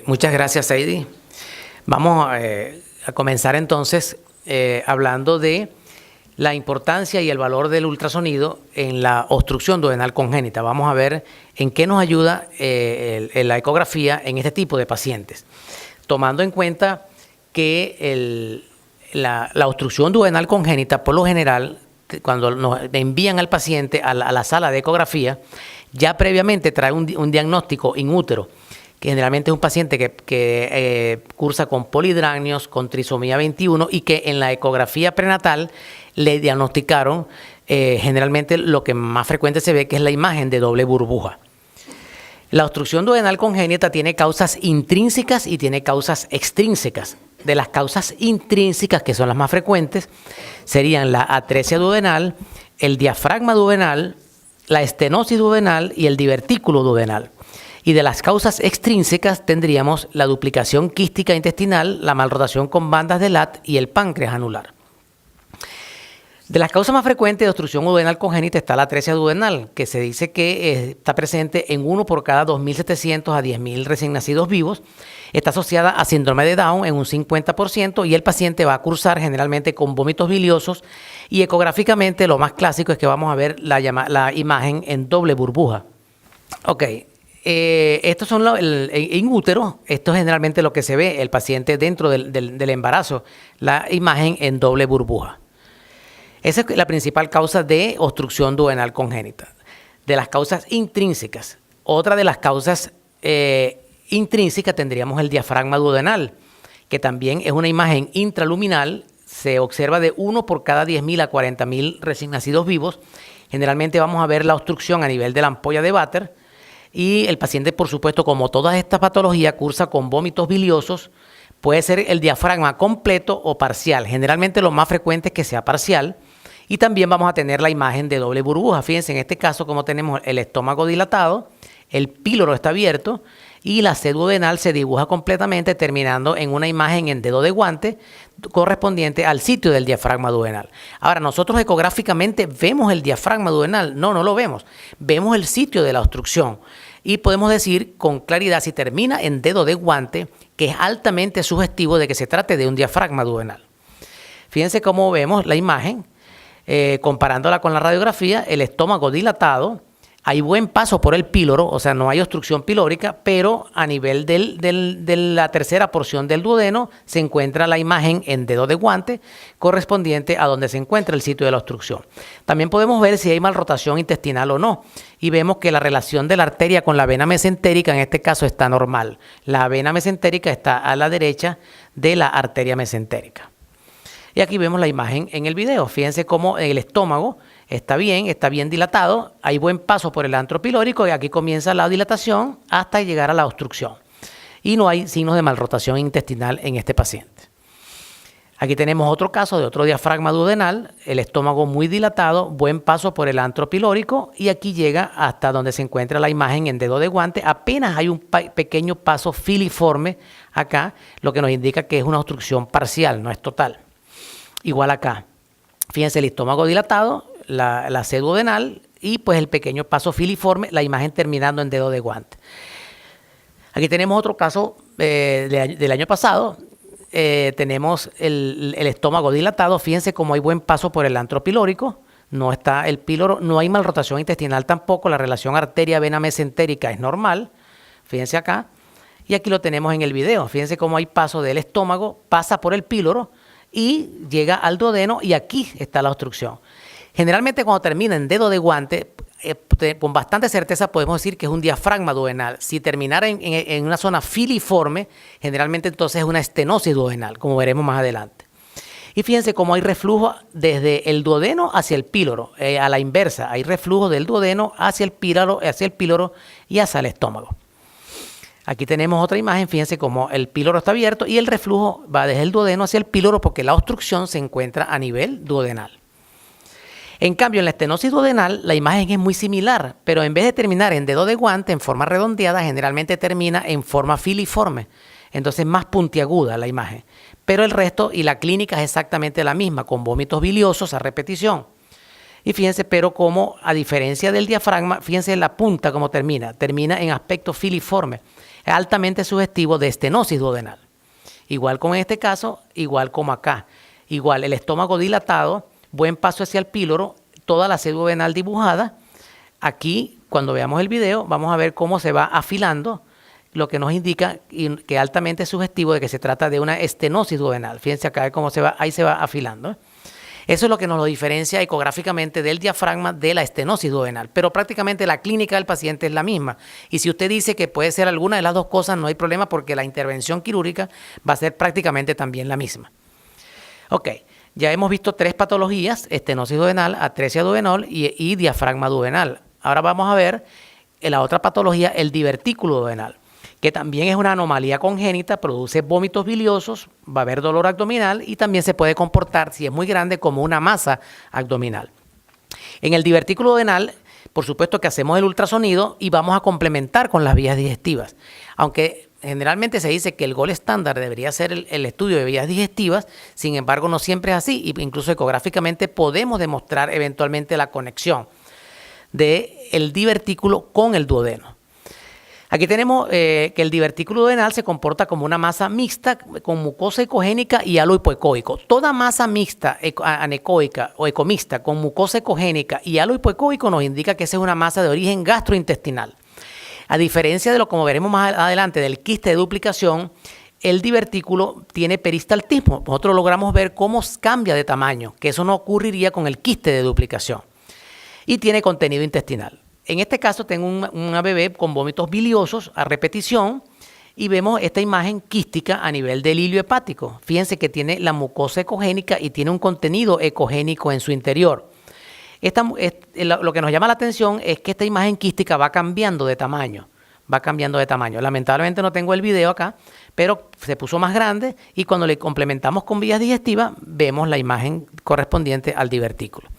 Muchas gracias, Heidi. Vamos a comenzar entonces hablando de la importancia y el valor del ultrasonido en la obstrucción duodenal congénita. Vamos a ver en qué nos ayuda la ecografía en este tipo de pacientes, tomando en cuenta que la obstrucción duodenal congénita, por lo general, cuando nos envían al paciente a la sala de ecografía, ya previamente trae un diagnóstico in útero, que generalmente es un paciente que cursa con polidrácneos, con trisomía 21 y que en la ecografía prenatal le diagnosticaron generalmente lo que más frecuente se ve, que es la imagen de doble burbuja. La obstrucción duodenal congénita tiene causas intrínsecas y tiene causas extrínsecas. De las causas intrínsecas, que son las más frecuentes, serían la atresia duodenal, el diafragma duodenal, la estenosis duodenal y el divertículo duodenal. Y de las causas extrínsecas tendríamos la duplicación quística intestinal, la malrotación con bandas de Ladd y el páncreas anular. De las causas más frecuentes de obstrucción duodenal congénita está la atresia duodenal, que se dice que está presente en 1 por cada 2.700 a 10.000 recién nacidos vivos. Está asociada a síndrome de Down en un 50% y el paciente va a cursar generalmente con vómitos biliosos, y ecográficamente lo más clásico es que vamos a ver la imagen en doble burbuja. Ok, estos son en útero, esto es generalmente lo que se ve el paciente dentro del embarazo, la imagen en doble burbuja. Esa es la principal causa de obstrucción duodenal congénita. De las causas intrínsecas, otra de las causas intrínsecas tendríamos el diafragma duodenal, que también es una imagen intraluminal, se observa de 1 por cada 10.000 a 40.000 recién nacidos vivos. Generalmente vamos a ver la obstrucción a nivel de la ampolla de Vater, y el paciente, por supuesto, como todas estas patologías, cursa con vómitos biliosos. Puede ser el diafragma completo o parcial. Generalmente lo más frecuente es que sea parcial. Y también vamos a tener la imagen de doble burbuja. Fíjense en este caso como tenemos el estómago dilatado, el píloro está abierto y la sed duodenal se dibuja completamente, terminando en una imagen en dedo de guante correspondiente al sitio del diafragma duodenal. Ahora, nosotros ecográficamente vemos el diafragma duodenal. No lo vemos. Vemos el sitio de la obstrucción y podemos decir con claridad, si termina en dedo de guante, que es altamente sugestivo de que se trate de un diafragma duodenal. Fíjense cómo vemos la imagen. Comparándola con la radiografía, el estómago dilatado, hay buen paso por el píloro, o sea, no hay obstrucción pilórica, pero a nivel de la tercera porción del duodeno se encuentra la imagen en dedo de guante correspondiente a donde se encuentra el sitio de la obstrucción. También podemos ver si hay malrotación intestinal o no, y vemos que la relación de la arteria con la vena mesentérica en este caso está normal. La vena mesentérica está a la derecha de la arteria mesentérica. Y aquí vemos la imagen en el video. Fíjense cómo el estómago está bien dilatado, hay buen paso por el antro pilórico y aquí comienza la dilatación hasta llegar a la obstrucción. Y no hay signos de malrotación intestinal en este paciente. Aquí tenemos otro caso de otro diafragma duodenal, el estómago muy dilatado, buen paso por el antro pilórico y aquí llega hasta donde se encuentra la imagen en dedo de guante. Apenas hay un pequeño paso filiforme acá, lo que nos indica que es una obstrucción parcial, no es total. Igual acá, fíjense el estómago dilatado, la sed duodenal y pues el pequeño paso filiforme, la imagen terminando en dedo de guante. Aquí tenemos otro caso del año pasado, tenemos el estómago dilatado, fíjense cómo hay buen paso por el antro pilórico, no está el píloro, no hay malrotación intestinal tampoco, la relación arteria-vena mesentérica es normal, fíjense acá, y aquí lo tenemos en el video, fíjense cómo hay paso del estómago, pasa por el píloro, y llega al duodeno y aquí está la obstrucción. Generalmente cuando termina en dedo de guante, con bastante certeza podemos decir que es un diafragma duodenal. Si terminara en una zona filiforme, generalmente entonces es una estenosis duodenal, como veremos más adelante. Y fíjense cómo hay reflujo desde el duodeno hacia el píloro, a la inversa, hay reflujo del duodeno hacia el píloro y hacia el estómago. Aquí tenemos otra imagen, fíjense cómo el píloro está abierto y el reflujo va desde el duodeno hacia el píloro porque la obstrucción se encuentra a nivel duodenal. En cambio, en la estenosis duodenal la imagen es muy similar, pero en vez de terminar en dedo de guante en forma redondeada, generalmente termina en forma filiforme. Entonces más puntiaguda la imagen. Pero el resto y la clínica es exactamente la misma, con vómitos biliosos a repetición. Y fíjense, pero como a diferencia del diafragma, fíjense la punta como termina en aspecto filiforme. altamente sugestivo de estenosis duodenal. Igual como en este caso, igual como acá. Igual el estómago dilatado, buen paso hacia el píloro, toda la sed duodenal dibujada. Aquí, cuando veamos el video, vamos a ver cómo se va afilando, lo que nos indica que es altamente sugestivo de que se trata de una estenosis duodenal. Fíjense acá cómo se va, ahí se va afilando. Eso es lo que nos lo diferencia ecográficamente del diafragma de la estenosis duodenal, pero prácticamente la clínica del paciente es la misma. Y si usted dice que puede ser alguna de las dos cosas, no hay problema porque la intervención quirúrgica va a ser prácticamente también la misma. Ok, ya hemos visto 3 patologías: estenosis duodenal, atresia duodenal y diafragma duodenal. Ahora vamos a ver la otra patología, el divertículo duodenal, que también es una anomalía congénita, produce vómitos biliosos, va a haber dolor abdominal y también se puede comportar, si es muy grande, como una masa abdominal. En el divertículo duodenal, por supuesto que hacemos el ultrasonido y vamos a complementar con las vías digestivas. Aunque generalmente se dice que el gol estándar debería ser el estudio de vías digestivas, sin embargo no siempre es así, y incluso ecográficamente podemos demostrar eventualmente la conexión del divertículo con el duodeno. Aquí tenemos que el divertículo duodenal se comporta como una masa mixta con mucosa ecogénica y halo hipoecoico. Toda masa mixta anecoica o ecomixta con mucosa ecogénica y halo hipoecoico nos indica que esa es una masa de origen gastrointestinal. A diferencia de lo como veremos más adelante del quiste de duplicación, el divertículo tiene peristaltismo. Nosotros logramos ver cómo cambia de tamaño, que eso no ocurriría con el quiste de duplicación. Y tiene contenido intestinal. En este caso tengo una bebé con vómitos biliosos a repetición y vemos esta imagen quística a nivel del hilio hepático. Fíjense que tiene la mucosa ecogénica y tiene un contenido ecogénico en su interior. Lo que nos llama la atención es que esta imagen quística va cambiando de tamaño. Lamentablemente no tengo el video acá, pero se puso más grande y cuando le complementamos con vías digestivas vemos la imagen correspondiente al divertículo.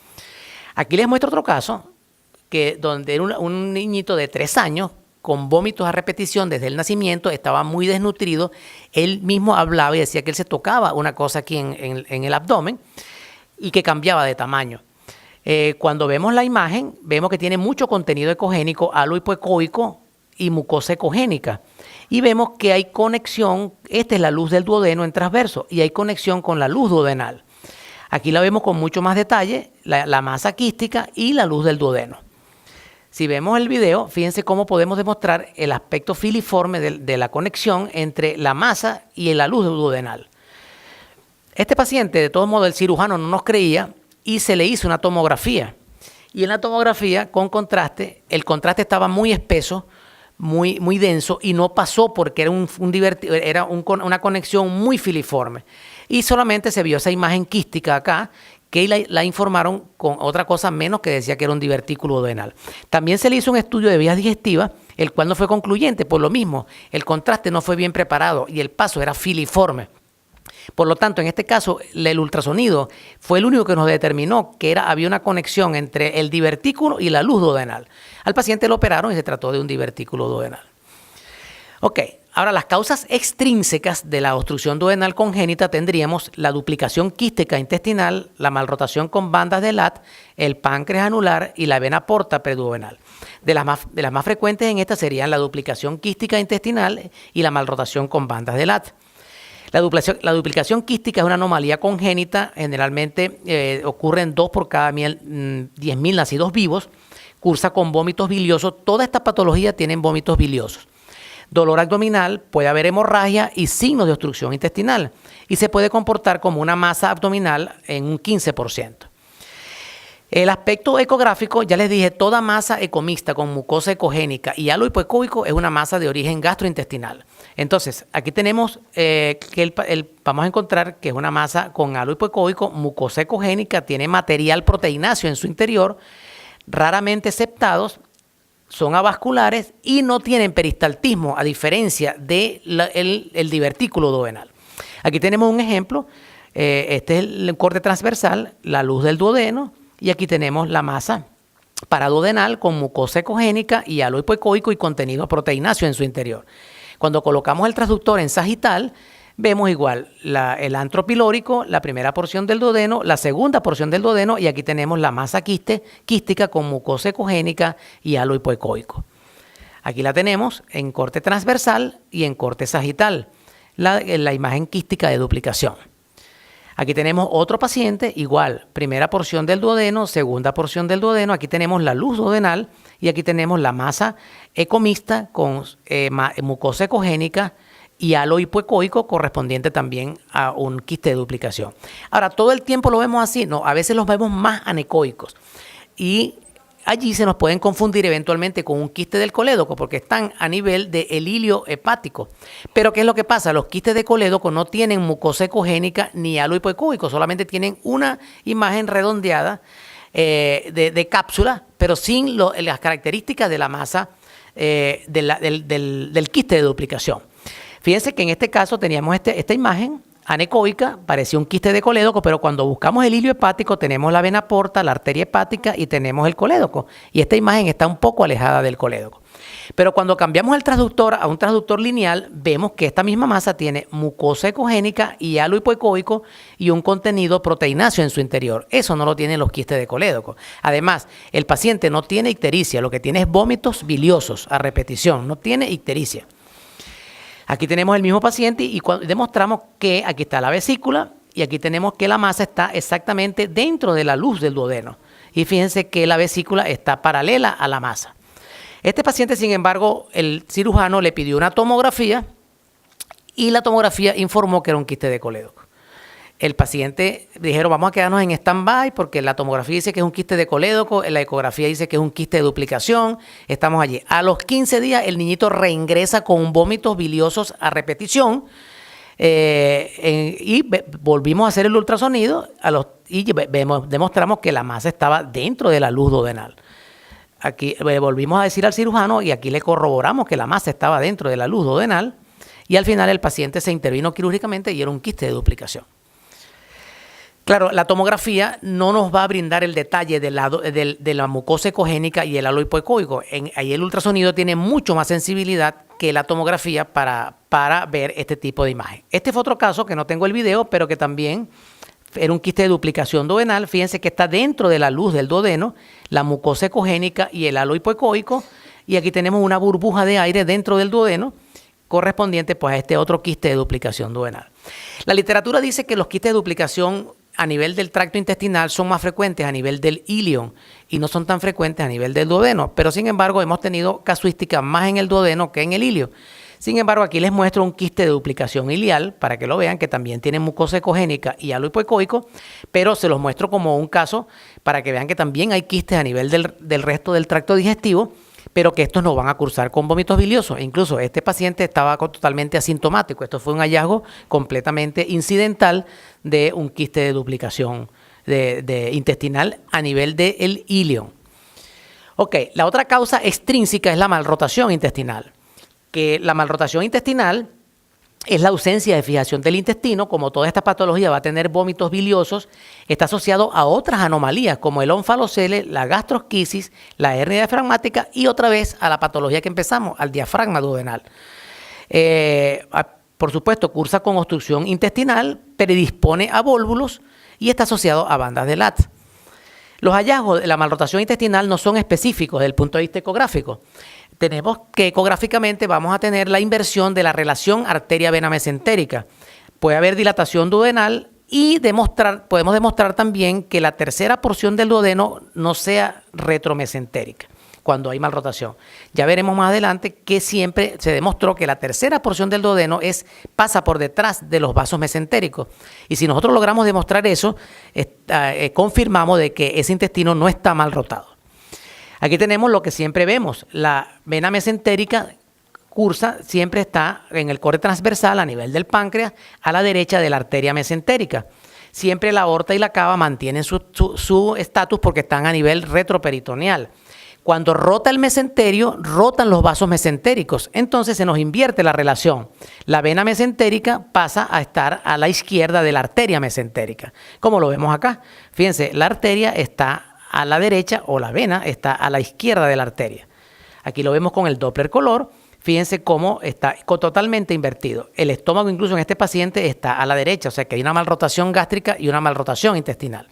Aquí les muestro otro caso donde un niñito de 3 años con vómitos a repetición desde el nacimiento, estaba muy desnutrido. Él mismo hablaba y decía que él se tocaba una cosa aquí en el abdomen y que cambiaba de tamaño. Cuando vemos la imagen, vemos que tiene mucho contenido ecogénico, halo hipoecoico y mucosa ecogénica. Y vemos que hay conexión, esta es la luz del duodeno en transverso, y hay conexión con la luz duodenal. Aquí la vemos con mucho más detalle, la masa quística y la luz del duodeno. Si vemos el video, fíjense cómo podemos demostrar el aspecto filiforme de la conexión entre la masa y la luz duodenal. Este paciente, de todos modos, el cirujano no nos creía y se le hizo una tomografía. Y en la tomografía, con contraste, el contraste estaba muy espeso, muy denso y no pasó porque era una conexión muy filiforme. Y solamente se vio esa imagen quística acá, que la informaron con otra cosa menos que decía que era un divertículo duodenal. También se le hizo un estudio de vías digestivas, el cual no fue concluyente, por lo mismo, el contraste no fue bien preparado y el paso era filiforme. Por lo tanto, en este caso, el ultrasonido fue el único que nos determinó que había una conexión entre el divertículo y la luz duodenal. Al paciente lo operaron y se trató de un divertículo duodenal. Ok, ahora las causas extrínsecas de la obstrucción duodenal congénita tendríamos la duplicación quística intestinal, la malrotación con bandas de LAT, el páncreas anular y la vena porta preduodenal. De las más frecuentes en esta serían la duplicación quística intestinal y la malrotación con bandas de LAT. La duplicación quística es una anomalía congénita, generalmente ocurre en 2 por cada 10.000 nacidos vivos, cursa con vómitos biliosos. Toda esta patología tienen vómitos biliosos. Dolor abdominal, puede haber hemorragia y signos de obstrucción intestinal y se puede comportar como una masa abdominal en un 15%. El aspecto ecográfico, ya les dije, toda masa ecomixta con mucosa ecogénica y halo hipoecoico es una masa de origen gastrointestinal. Entonces, aquí tenemos vamos a encontrar que es una masa con halo hipoecoico, mucosa ecogénica, tiene material proteináceo en su interior, raramente septados, son avasculares y no tienen peristaltismo, a diferencia del divertículo duodenal. Aquí tenemos un ejemplo, este es el corte transversal, la luz del duodeno, y aquí tenemos la masa paraduodenal con mucosa ecogénica y halo hipoecoico y contenido proteináceo en su interior. Cuando colocamos el transductor en sagital, vemos igual el antro pilórico, la primera porción del duodeno, la segunda porción del duodeno, y aquí tenemos la masa quística con mucosa ecogénica y halo hipoecoico. Aquí la tenemos en corte transversal y en corte sagital, la imagen quística de duplicación. Aquí tenemos otro paciente, igual, primera porción del duodeno, segunda porción del duodeno, aquí tenemos la luz duodenal y aquí tenemos la masa ecomixta con mucosa ecogénica y halo hipoecoico correspondiente también a un quiste de duplicación. Ahora, ¿todo el tiempo lo vemos así? No, a veces los vemos más anecoicos y allí se nos pueden confundir eventualmente con un quiste del colédoco porque están a nivel del hilio hepático. Pero ¿qué es lo que pasa? Los quistes de colédoco no tienen mucosa ecogénica ni halo hipoecoico, solamente tienen una imagen redondeada de cápsula, pero sin las características de la masa del quiste de duplicación. Fíjense que en este caso teníamos esta imagen anecoica, parecía un quiste de colédoco, pero cuando buscamos el hilio hepático tenemos la vena porta, la arteria hepática y tenemos el colédoco. Y esta imagen está un poco alejada del colédoco. Pero cuando cambiamos el transductor a un transductor lineal, vemos que esta misma masa tiene mucosa ecogénica y halo hipoecoico y un contenido proteináceo en su interior. Eso no lo tienen los quistes de colédoco. Además, el paciente no tiene ictericia, lo que tiene es vómitos biliosos a repetición, no tiene ictericia. Aquí tenemos el mismo paciente y demostramos que aquí está la vesícula y aquí tenemos que la masa está exactamente dentro de la luz del duodeno. Y fíjense que la vesícula está paralela a la masa. Este paciente, sin embargo, el cirujano le pidió una tomografía y la tomografía informó que era un quiste de colédoco. El paciente dijeron, vamos a quedarnos en stand-by porque la tomografía dice que es un quiste de colédoco, la ecografía dice que es un quiste de duplicación, estamos allí. A los 15 días el niñito reingresa con vómitos biliosos a repetición y volvimos a hacer el ultrasonido y demostramos que la masa estaba dentro de la luz duodenal. Aquí volvimos a decir al cirujano y aquí le corroboramos que la masa estaba dentro de la luz duodenal y al final el paciente se intervino quirúrgicamente y era un quiste de duplicación. Claro, la tomografía no nos va a brindar el detalle de la mucosa ecogénica y el halo hipoecoico. Ahí el ultrasonido tiene mucho más sensibilidad que la tomografía para ver este tipo de imagen. Este fue otro caso que no tengo el video, pero que también era un quiste de duplicación duodenal. Fíjense que está dentro de la luz del duodeno, la mucosa ecogénica y el halo hipoecoico. Y aquí tenemos una burbuja de aire dentro del duodeno, correspondiente pues a este otro quiste de duplicación duodenal. La literatura dice que los quistes de duplicación a nivel del tracto intestinal son más frecuentes a nivel del ilion y no son tan frecuentes a nivel del duodeno, pero sin embargo hemos tenido casuísticas más en el duodeno que en el ilio. Sin embargo, aquí les muestro un quiste de duplicación ilial para que lo vean, que también tiene mucosa ecogénica y halo hipoecoico, pero se los muestro como un caso para que vean que también hay quistes a nivel del resto del tracto digestivo, pero que estos no van a cursar con vómitos biliosos. Incluso este paciente estaba totalmente asintomático. Esto fue un hallazgo completamente incidental de un quiste de duplicación intestinal a nivel del ilion. Ok, la otra causa extrínseca es la malrotación intestinal. Que la malrotación intestinal es la ausencia de fijación del intestino. Como toda esta patología va a tener vómitos biliosos, está asociado a otras anomalías como el onfalocele, la gastrosquisis, la hernia diafragmática y otra vez a la patología que empezamos, al diafragma duodenal. Por supuesto, cursa con obstrucción intestinal, predispone a vólvulos y está asociado a bandas de LAT. Los hallazgos de la malrotación intestinal no son específicos desde el punto de vista ecográfico. Tenemos que ecográficamente vamos a tener la inversión de la relación arteria-vena mesentérica. Puede haber dilatación duodenal y podemos demostrar también que la tercera porción del duodeno no sea retromesentérica cuando hay malrotación. Ya veremos más adelante que siempre se demostró que la tercera porción del duodeno pasa por detrás de los vasos mesentéricos. Y si nosotros logramos demostrar eso, confirmamos de que ese intestino no está mal rotado. Aquí tenemos lo que siempre vemos, la vena mesentérica cursa, siempre está en el corte transversal a nivel del páncreas, a la derecha de la arteria mesentérica. Siempre la aorta y la cava mantienen su estatus porque están a nivel retroperitoneal. Cuando rota el mesenterio, rotan los vasos mesentéricos, entonces se nos invierte la relación. La vena mesentérica pasa a estar a la izquierda de la arteria mesentérica, como lo vemos acá. Fíjense, la arteria está a la derecha o la vena está a la izquierda de la arteria. Aquí lo vemos con el Doppler color. Fíjense cómo está totalmente invertido. El estómago incluso en este paciente está a la derecha, o sea que hay una malrotación gástrica y una malrotación intestinal.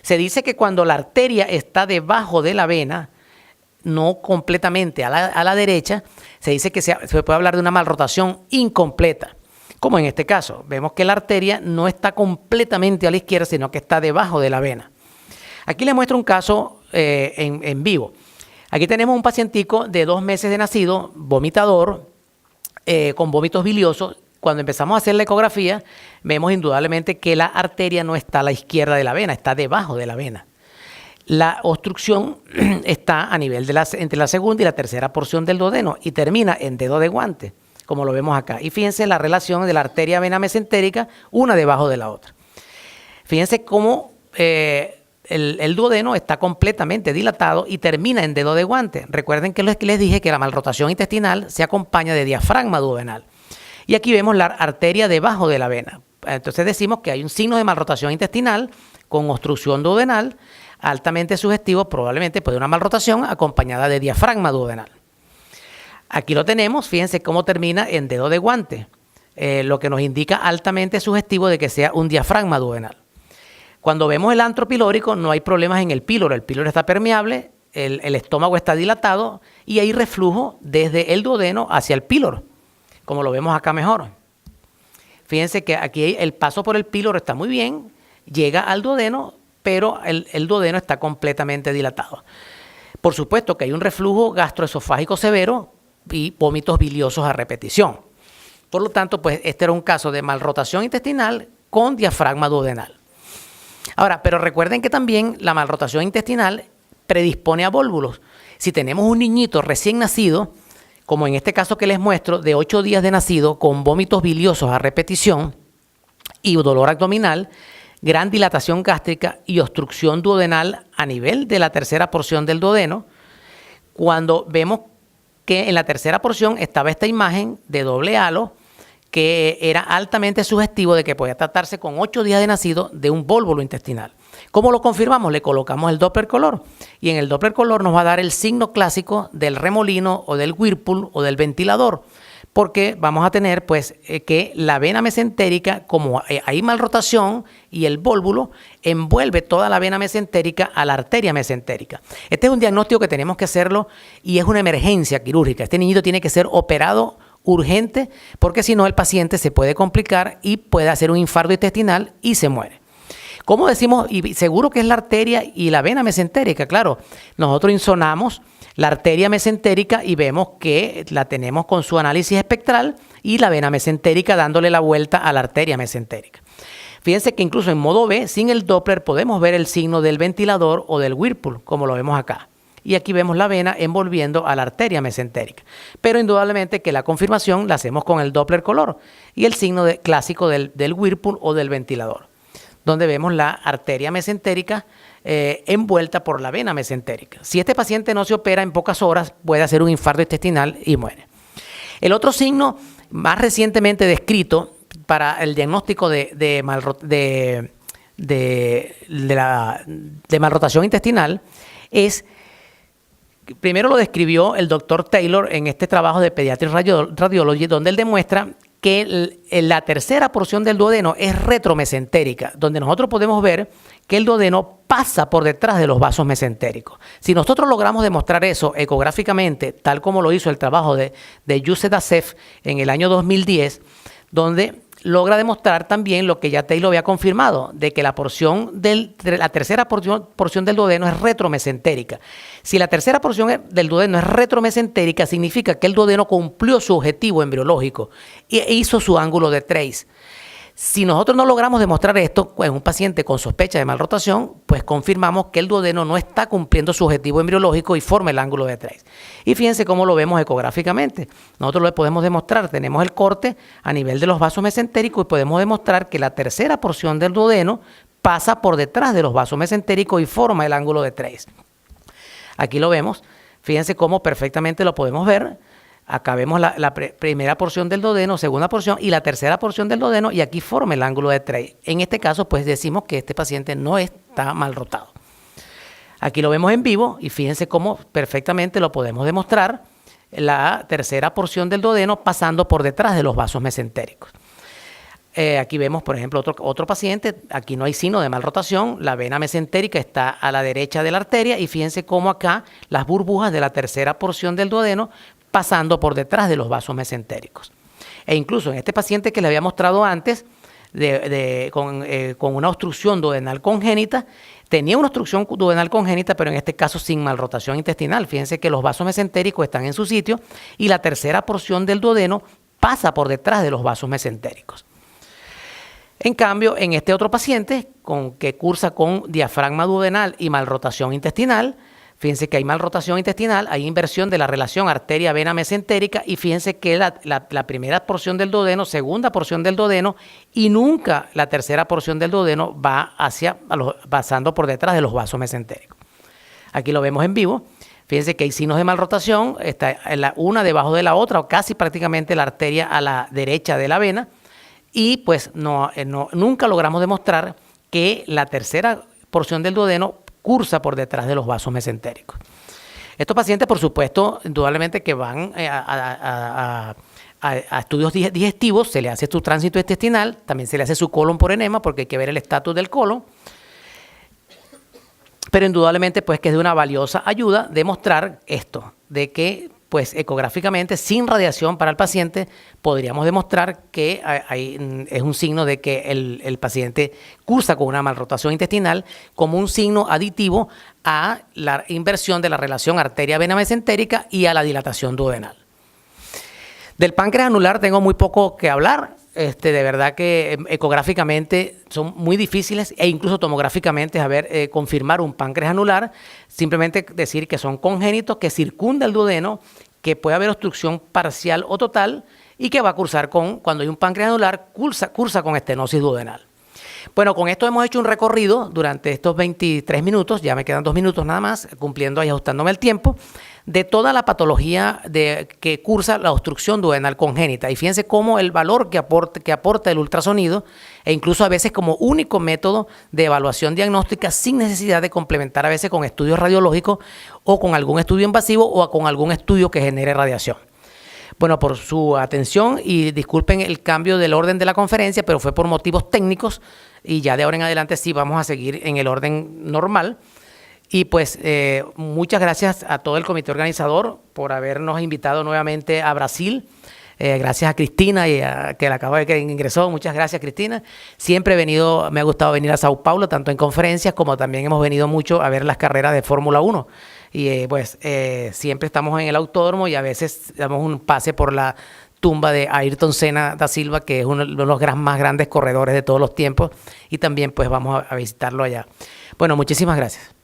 Se dice que cuando la arteria está debajo de la vena, no completamente a la derecha, se dice que se puede hablar de una malrotación incompleta. Como en este caso, vemos que la arteria no está completamente a la izquierda, sino que está debajo de la vena. Aquí les muestro un caso en vivo. Aquí tenemos un pacientico de 2 meses de nacido, vomitador, con vómitos biliosos. Cuando empezamos a hacer la ecografía, vemos indudablemente que la arteria no está a la izquierda de la vena, está debajo de la vena. La obstrucción está a nivel de entre la segunda y la tercera porción del duodeno y termina en dedo de guante, como lo vemos acá. Y fíjense la relación de la arteria vena mesentérica, una debajo de la otra. Fíjense cómo el duodeno está completamente dilatado y termina en dedo de guante. Recuerden que les dije que la malrotación intestinal se acompaña de diafragma duodenal. Y aquí vemos la arteria debajo de la vena. Entonces decimos que hay un signo de malrotación intestinal con obstrucción duodenal, altamente sugestivo, probablemente puede una malrotación acompañada de diafragma duodenal. Aquí lo tenemos, fíjense cómo termina en dedo de guante, lo que nos indica altamente sugestivo de que sea un diafragma duodenal. Cuando vemos el antro pilórico no hay problemas en el píloro está permeable, el estómago está dilatado y hay reflujo desde el duodeno hacia el píloro, como lo vemos acá mejor. Fíjense que aquí el paso por el píloro está muy bien, llega al duodeno, pero el duodeno está completamente dilatado. Por supuesto que hay un reflujo gastroesofágico severo y vómitos biliosos a repetición. Por lo tanto, pues este era un caso de malrotación intestinal con diafragma duodenal. Ahora, pero recuerden que también la malrotación intestinal predispone a vólvulos. Si tenemos un niñito recién nacido, como en este caso que les muestro, de 8 días de nacido, con vómitos biliosos a repetición y dolor abdominal, gran dilatación gástrica y obstrucción duodenal a nivel de la tercera porción del duodeno, cuando vemos que en la tercera porción estaba esta imagen de doble halo que era altamente sugestivo de que podía tratarse con 8 días de nacido de un vólvulo intestinal. ¿Cómo lo confirmamos? Le colocamos el Doppler color y en el Doppler color nos va a dar el signo clásico del remolino o del Whirlpool o del ventilador, porque vamos a tener pues que la vena mesentérica, como hay malrotación y el vólvulo, envuelve toda la vena mesentérica a la arteria mesentérica. Este es un diagnóstico que tenemos que hacerlo y es una emergencia quirúrgica. Este niñito tiene que ser operado urgente porque si no el paciente se puede complicar y puede hacer un infarto intestinal y se muere. ¿Cómo decimos? Y seguro que es la arteria y la vena mesentérica. Claro, nosotros insonamos la arteria mesentérica y vemos que la tenemos con su análisis espectral y la vena mesentérica dándole la vuelta a la arteria mesentérica. Fíjense que incluso en modo B, sin el Doppler, podemos ver el signo del ventilador o del Whirlpool, como lo vemos acá. Y aquí vemos la vena envolviendo a la arteria mesentérica. Pero indudablemente que la confirmación la hacemos con el Doppler color y el signo clásico del Whirlpool o del ventilador, donde vemos la arteria mesentérica envuelta por la vena mesentérica. Si este paciente no se opera en pocas horas, puede hacer un infarto intestinal y muere. El otro signo más recientemente descrito para el diagnóstico de malrotación intestinal es, primero lo describió el doctor Taylor en este trabajo de Pediatric Radiology, donde él demuestra que la tercera porción del duodeno es retromesentérica, donde nosotros podemos ver que el duodeno pasa por detrás de los vasos mesentéricos. Si nosotros logramos demostrar eso ecográficamente, tal como lo hizo el trabajo de Youssef Assef en el año 2010, donde logra demostrar también lo que ya Taylor había confirmado, de que la tercera porción del duodeno es retromesentérica. Si la tercera porción del duodeno es retromesentérica, significa que el duodeno cumplió su objetivo embriológico e hizo su ángulo de Trace. Si nosotros no logramos demostrar esto en un paciente con sospecha de malrotación, pues confirmamos que el duodeno no está cumpliendo su objetivo embriológico y forma el ángulo de Trace. Y fíjense cómo lo vemos ecográficamente. Nosotros lo podemos demostrar, tenemos el corte a nivel de los vasos mesentéricos y podemos demostrar que la tercera porción del duodeno pasa por detrás de los vasos mesentéricos y forma el ángulo de Trace. Aquí lo vemos, fíjense cómo perfectamente lo podemos ver. Acá vemos la primera porción del duodeno, segunda porción y la tercera porción del duodeno y aquí forma el ángulo de Trace. En este caso, pues decimos que este paciente no está mal rotado. Aquí lo vemos en vivo y fíjense cómo perfectamente lo podemos demostrar, la tercera porción del duodeno pasando por detrás de los vasos mesentéricos. Aquí vemos, por ejemplo, otro paciente. Aquí no hay signo de malrotación. La vena mesentérica está a la derecha de la arteria y fíjense cómo acá las burbujas de la tercera porción del duodeno pasando por detrás de los vasos mesentéricos. E incluso en este paciente que le había mostrado antes, con una obstrucción duodenal congénita, tenía una obstrucción duodenal congénita, pero en este caso sin malrotación intestinal. Fíjense que los vasos mesentéricos están en su sitio y la tercera porción del duodeno pasa por detrás de los vasos mesentéricos. En cambio, en este otro paciente que cursa con diafragma duodenal y malrotación intestinal, fíjense que hay malrotación intestinal, hay inversión de la relación arteria-vena mesentérica y fíjense que la primera porción del duodeno, segunda porción del duodeno y nunca la tercera porción del duodeno va pasando por detrás de los vasos mesentéricos. Aquí lo vemos en vivo. Fíjense que hay signos de malrotación, está una debajo de la otra o casi prácticamente la arteria a la derecha de la vena. Y pues nunca logramos demostrar que la tercera porción del duodeno cursa por detrás de los vasos mesentéricos. Estos pacientes, por supuesto, indudablemente que van a estudios digestivos, se le hace su tránsito intestinal, también se le hace su colon por enema porque hay que ver el estatus del colon. Pero indudablemente pues que es de una valiosa ayuda demostrar esto, de que pues ecográficamente, sin radiación para el paciente, podríamos demostrar que es un signo de que el paciente cursa con una malrotación intestinal como un signo aditivo a la inversión de la relación arteria-vena mesentérica y a la dilatación duodenal. Del páncreas anular tengo muy poco que hablar. De verdad que ecográficamente son muy difíciles e incluso tomográficamente confirmar un páncreas anular. Simplemente decir que son congénitos, que circunda el duodeno, que puede haber obstrucción parcial o total y que va a cursar cuando hay un páncreas anular, cursa con estenosis duodenal. Bueno, con esto hemos hecho un recorrido durante estos 23 minutos, ya me quedan 2 minutos nada más, cumpliendo y ajustándome el tiempo, de toda la patología que cursa la obstrucción duodenal congénita. Y fíjense cómo el valor que aporta el ultrasonido, e incluso a veces como único método de evaluación diagnóstica, sin necesidad de complementar a veces con estudios radiológicos o con algún estudio invasivo o con algún estudio que genere radiación. Bueno, por su atención y disculpen el cambio del orden de la conferencia, pero fue por motivos técnicos y ya de ahora en adelante sí vamos a seguir en el orden normal. Y pues muchas gracias a todo el comité organizador por habernos invitado nuevamente a Brasil. Gracias a Cristina que la acabo de que ingresó. Muchas gracias, Cristina. Siempre me ha gustado venir a Sao Paulo, tanto en conferencias como también hemos venido mucho a ver las carreras de Fórmula 1. Y siempre estamos en el autódromo y a veces damos un pase por la tumba de Ayrton Senna da Silva, que es uno de los más grandes corredores de todos los tiempos. Y también pues vamos a visitarlo allá. Bueno, muchísimas gracias.